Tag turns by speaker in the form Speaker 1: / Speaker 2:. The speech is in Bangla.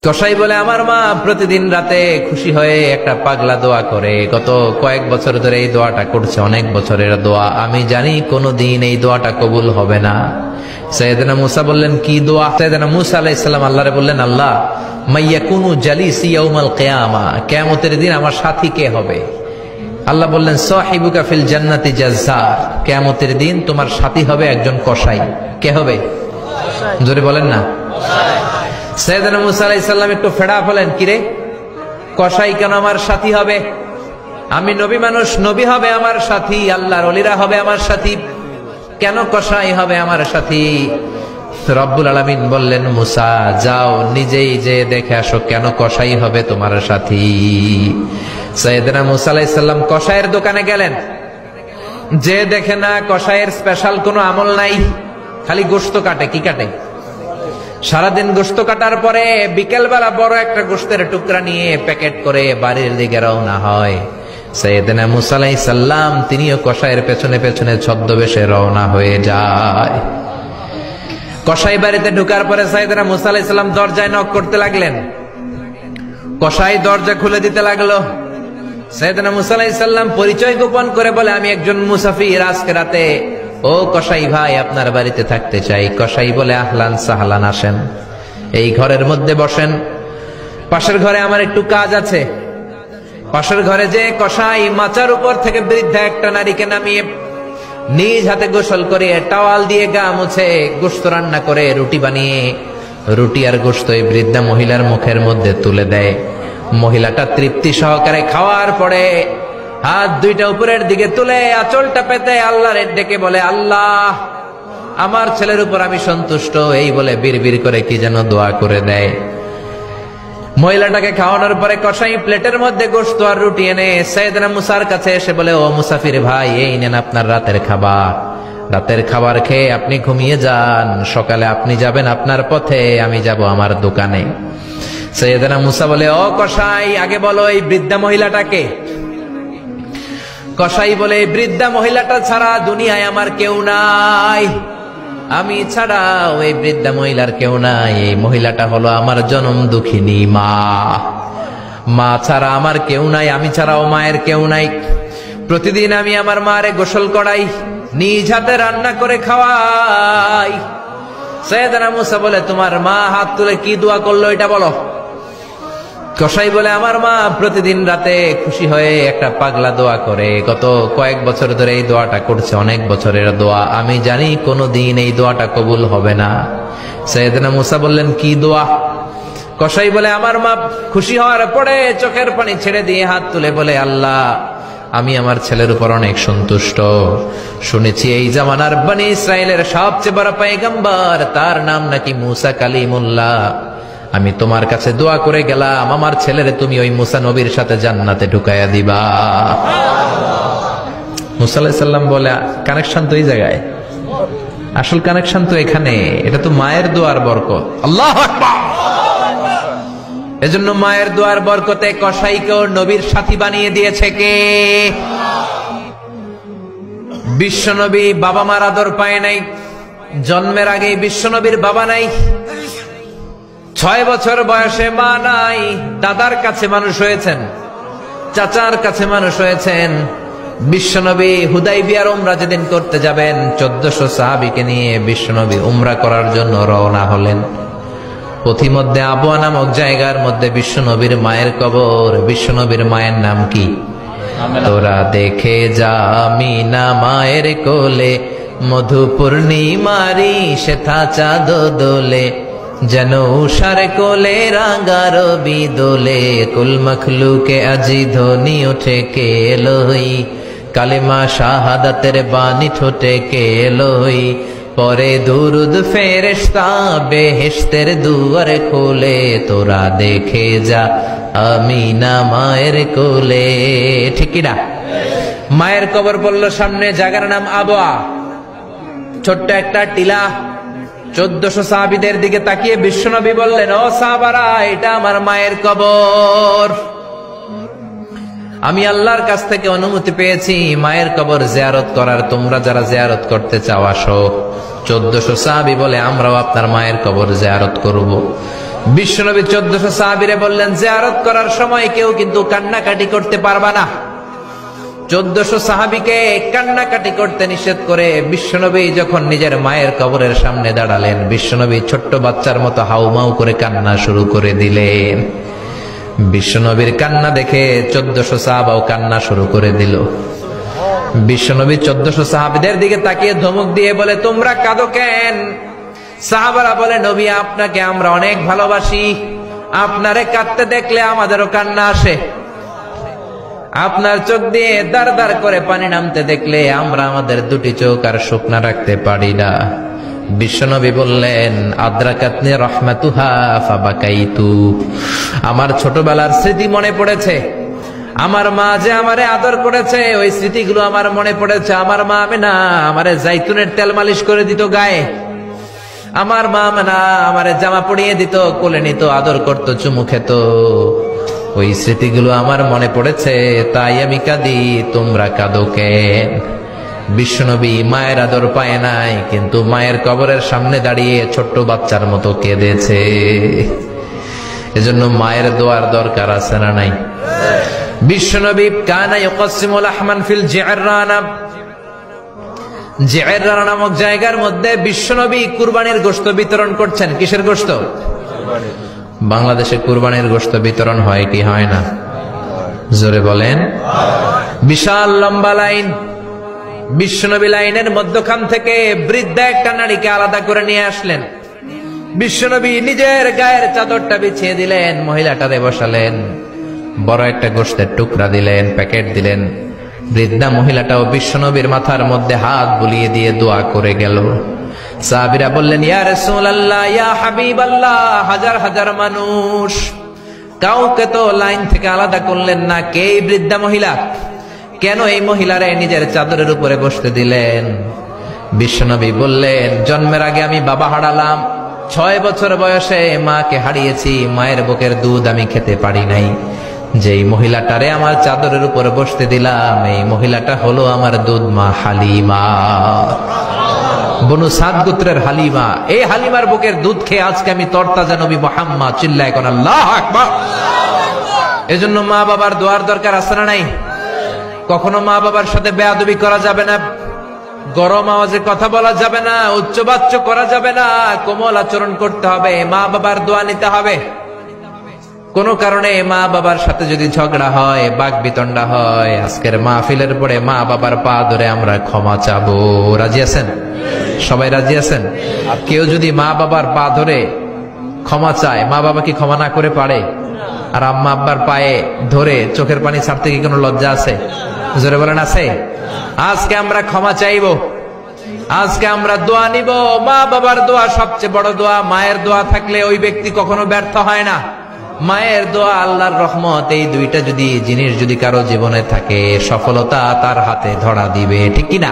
Speaker 1: কসাই বলে আমার মা প্রতিদিন রাতে খুশি হয়ে একটা পাগলা দোয়া করে, গত কয়েক বছর ধরে এই দোয়াটা করছে, অনেক বছরের দোয়া। আমি জানি কোনোদিন এই দোয়াটা কবুল হবে না। সাইয়েদনা মুসা বললেন কি দোয়া? সাইয়েদনা মুসা আলাইহিস সালাম আল্লাহরে বললেন, আল্লাহ মাইয়াকুনু জালিসি ইয়াউমাল কিয়ামা, কিয়ামতের দিন আমার সাথী কে হবে? আল্লাহ বললেন সাহিবুকা ফিল জান্নাতি জাজ্জার, কিয়ামতের দিন তোমার সাথী হবে একজন কসাই। কে হবে? জোরে বলেন না। সাইয়েদনা মুসা আলাইহিস সালাম একটু ফেড়া হলেন, কিরে কসাই কেন আমার সাথী হবে? আমি নবী মানুষ, নবী হবে আমার সাথী, আল্লাহর ওলিরা হবে আমার সাথী, কেন কসাই হবে আমার সাথী? রব্বুল আলামিন বললেন মুসা যাও নিজেই যে দেখে আসো কেন কসাই হবে তোমার সাথী। সাইয়েদনা মুসা আলাইহিস সালাম কসাইয়ের দোকানে গেলেন, যে দেখে না কসাইয়ের স্পেশাল কোনো আমল নাই, খালি গোশত কাটে। কি কাটে? সারাদিন গোশত কাটার পরে বিকেলবেলা বড় একটা গোশতের টুকরা নিয়ে প্যাকেট করে বাড়ির দিকে রওনা হয়। সাইয়েদনা মুসা আলাইহিস সালাম তিনিও কসাইয়ের পেছনে পেছনে ছদ্মবেশে রওনা হয়ে যায়। কসাই বাড়িতে ঢোকার পরে সাইয়েদনা মুসা আলাইহিস সালাম দরজায় নক করতে লাগলেন। কসাই দরজা খুলে দিতে লাগলো। সাইয়েদনা মুসা আলাইহিস সালাম পরিচয় গোপন করে বলে, আমি একজন মুসাফির, আজকে রাতে ও কসাই ভাই আপনার বাড়িতে থাকতে চাই। কসাই বলে আহলান সাহলান, আসেন এই ঘরের মধ্যে বসেন, পাশের ঘরে আমার একটু কাজ আছে। পাশের ঘরে যে কসাই মাচার উপর থেকে বৃদ্ধা একটা নারীকে নামিয়ে নিজ হাতে গোসল করে টাওয়াল দিয়ে গা মুছে গোশত রান্না করে রুটি বানিয়ে রুটি আর গোশত এই বৃদ্ধা মহিলার মুখের মধ্যে তুলে দেয়। মহিলাটা তৃপ্তি সহকারে খাওয়ার পরে হাত দুইটা উপরের দিকে তুলে আঁচলটা পেতে আল্লাহর ডেকে বলে, আল্লাহ আমার ছেলের উপর আমি সন্তুষ্ট, এই বলে বিড়বিড় করে কি যেন দোয়া করে দেয়। মহিলাটাকে খাওয়ানোর পরে কসাই প্লেটের মধ্যে গোশত আর রুটি এনে সাইয়েদনা মুসার কাছে এসে বলে, ও মুসাফির ভাই এই নেন আপনার রাতের খাবার। রাতের খাবার খেয়ে আপনি ঘুমিয়ে যান, সকালে আপনি যাবেন আপনার পথে, আমি যাব আমার দোকানে। সাইয়েদনা মুসা বলে, ও কসাই আগে বলো এই বৃদ্ধা মহিলাটাকে? কসাই বলে, বৃদ্ধা মহিলাটা ছাড়া দুনিয়ায় আমার কেউ নাই, আমি ছাড়া ওই বৃদ্ধা মহিলার কেউ নাই। এই মহিলাটা হলো আমার জনম দুঃখিনী মা, মা ছাড়া আমার কেউ নাই, আমি ছাড়াও মায়ের কেউ নাই। প্রতিদিন আমি আমার মারে গোসল করাই, নিজ হাতে রান্না করে খাওয়াই। সাইয়েদনা মুসা বলে, তোমার মা হাত তুলে কি দোয়া করলো এটা বলো। কসাই বলে, আমার মা প্রতিদিন রাতে খুশি হয়ে একটা পাগলা দোয়া করে, গত কয়েক বছর ধরে এই দোয়াটা করছে, অনেক বছরের দোয়া। আমি জানি কোনোদিন এই দোয়াটা কবুল হবে না। সাইয়েদনা মুসা বললেন কি দোয়া? কসাই বলে, আমার মা খুশি হওয়ার পরে চোখের পানি ছেড়ে দিয়ে হাত তুলে বলে, আল্লাহ আমি আমার ছেলের উপর অনেক সন্তুষ্ট, শুনেছি এই জামানার বনি ইসরায়েলের সবচেয়ে বড় পয়গম্বর, তার নাম নাকি মুসা কালিমুল্লাহ। আমি তোমার কাছে দোয়া করে গেলাম আমার ছেলেরে তুমি ওই মুসা নবীর সাথে জান্নাতে ঢুকাইয়া দিবা। মুসা আলাইহিস সালাম বলে, কানেকশন তো এই জায়গায়, আসল কানেকশন তো এখানে, এটা তো মায়ের দোয়ার বরকত। আল্লাহু আকবার। এজন্য মায়ের দোয়ার বরকতে কসাইকেও নবীর সাথী বানিয়ে দিয়েছে কে? বিশ্বনবী বাবা মার আদর পায় নাই, জন্মের আগে বিশ্বনবীর বাবা নাই, 6 বছর বয়সে মা নাই, দাদার কাছে মানুষ হয়েছেন, চাচার কাছে মানুষ হয়েছেন। বিশ্বনবী হুদাইবিয়ার উমরা যেদিন করতে যাবেন 1400 সাহাবীকে নিয়ে বিশ্বনবী উমরা করার জন্য রওনা হলেন। পথিমধ্যে আবওয়া নামক জায়গার মধ্যে বিশ্বনবীর মায়ের কবর। বিশ্বনবীর মায়ের নাম কি? তোরা দেখে যা আমিনা মায়ের কোলে, মধু পূর্ণিমারি সেথা চাঁদ দোলে, যেন উষার কোলে রাঙার বিদোলে, কুল মখলুকে আজি ধ্বনি ওঠে কে এলোই, কালেমা শাহাদাতের বাণী ঠোঁটে কে এলোই, পরে দুরুদ ফেরেশতা বেহেশতের দুয়ার খোলে, তোরা দেখে যা আমিনা মায়ের কোলে। ঠিক কি না? মায়ের কবর পড়লো সামনে, জায়গার নাম আবওয়া, ছোট্ট একটা টিলা। 1400 সাহাবীদের দিকে তাকিয়ে বিশ্বনবী বললেন, ও সাহাবারা এটা আমার মায়ের কবর, আমি আল্লাহর কাছ থেকে অনুমতি পেয়েছি মায়ের কবর জিয়ারত করার, তোমরা যারা জিয়ারত করতে চাও আসো। 1400 সাহাবী বলে, আমরাও আপনার মায়ের কবর জিয়ারত করব। বিশ্বনবী 1400 সাহাবীরে বললেন, জিয়ারত করার সময় কেউ কিন্তু কান্নাকাটি করতে পারবা না। 1400 সাহাবীকে কান্নাকাটি করতে নিষেধ করে বিশ্বনবী যখন নিজের মায়ের কবরের সামনে দাঁড়ালেন, বিশ্বনবী ছোট্ট বাচ্চার মতো হাউমাউ করে কান্না শুরু করে দিলেন। বিশ্বনবীর কান্না দেখে 1400 সাহাবাও কান্না শুরু করে দিল। বিশ্বনবী 1400 সাহাবীদের দিকে তাকিয়ে ধমক দিয়ে বলে, তোমরা কাঁদো কেন? সাহাবারা বলে, নবী আপনাকে আমরা অনেক ভালোবাসি, আপনারে কাঁদতে দেখলে আমাদেরও কান্না আসে। আপনার চোখ দিয়ে দার দার করে পানি নামতে দেখলে আমরা আমাদের দুটি চোখ আর শুকনা রাখতে পারি না। বিশ্বনবী বললেন, আদ্রাকাতনি রাহমাতুহা ফাবাকাইতু। আমার ছোটবেলার স্মৃতি মনে পড়েছে, আমার মা যে আমারে আদর করেছে ওই স্মৃতিগুলো আমার মনে পড়েছে। আমার মা আমেনা আমারে জাইতুনের তেল মালিশ করে দিত গায়ে, আমার মা আমেনা আমারে জামা পরিয়ে দিত, কোলে নিত, আদর করত, চুমু খেত। ওই স্মৃতিগুলো আমার মনে পড়েছে, তাই আমি কাঁদি, তোমরা কাঁদো কেন? বিশ্বনবী মায়ের আদর পায় নাই, কিন্তু মায়ের কবরের সামনে দাঁড়িয়ে ছোট্ট বাচ্চার মতো কেঁদেছে। এজন্য মায়ের দোয়ার দরকার আছে না নাই? বিশ্বনবী কানা ইউকাসিমুল আহমান ফিল জিআররানা, জিআররানা নামক জায়গার মধ্যে বিশ্বনবী কুরবানির গোশত বিতরণ করছেন। কিসের গোশত? বাংলাদেশে কুরবানির গোশত বিতরণ হয় কি হয় না? জোরে বলেন। বিশাল লম্বা লাইন। বিশ্বনবী লাইনের মধ্যখান থেকে বৃদ্ধা একটা নারীকে আলাদা করে নিয়ে আসলেন। বিশ্বনবী নিজের গায়ের চাদরটা বিছিয়ে দিলেন, মহিলাটারে বসালেন, বড় একটা গোশতের টুকরা দিলেন, প্যাকেট দিলেন। বৃদ্ধা মহিলাটাও বিশ্বনবীর মাথার মধ্যে হাত বুলিয়ে দিয়ে দোয়া করে গেল। সাহাবীরা বললেন, ইয়া রাসূলুল্লাহ, ইয়া হাবিবাল্লাহ, হাজার হাজার মানুষ, কাউকে তো লাইন থেকে আলাদা করলেন না, কে এই বৃদ্ধা মহিলা? কেন এই মহিলারে নিজের চাদরের উপরে বসতে দিলেন? বিশ্বনবী বললেন, জন্মের আগে আমি বাবা হারালাম, 6 বছর বয়সে মাকে হারিয়েছি, মায়ের বুকের দুধ আমি খেতে পারি নাই। যেই মহিলাটারে আমার চাদরের উপরে বসতে দিলাম, এই মহিলাটা হলো আমার দুধ মা হালিমা, বনু সাদ গোত্রের হালিমা। এই হালিমার বুকের দুধ খেয়ে আজকে আমি তরতাজা নবী মুহাম্মদ। চিল্লায় কোন আল্লাহু আকবার। এজন্য মা বাবার দোয়ার দরকার আছে না নাই? কখনো মা বাবার সাথে বেয়াদবি করা যাবে না, গরম আওয়াজে কথা বলা যাবে না, উচ্চবাচ্য করা যাবে না, কোমল আচরণ করতে হবে, মা বাবার দোয়া নিতে হবে। কোন কারণে মা বাবার সাথে যদি ঝগড়া হয়, বাকবিতণ্ডা হয়, আজকের মাহফিলের পরে মা বাবার পা ধরে আমরা ক্ষমা চাবো। রাজি আছেন? সবাই রাজি আছেন? কেউ যদি মা বাবার পা ধরে ক্ষমা চায়, মা বাবা কি ক্ষমা না করে পারে? আর আম্মা আব্বার পায়ে ধরে চোখের পানি ছাড়তে কি কোনো লজ্জা আছে? জোরে বলেন, আছে? আজকে আমরা ক্ষমা চাইবো, আজকে আমরা দোয়া নিব। মা বাবার দোয়া সবচেয়ে বড় দোয়া। মায়ের দোয়া থাকলে ওই ব্যক্তি কখনো ব্যর্থ হয় না। মায়ের দোয়া, আল্লাহর রহমত, এই দুইটা জিনিস যদি কারো জীবনে থাকে, সফলতা তার হাতে ধরা দিবে। ঠিক কিনা?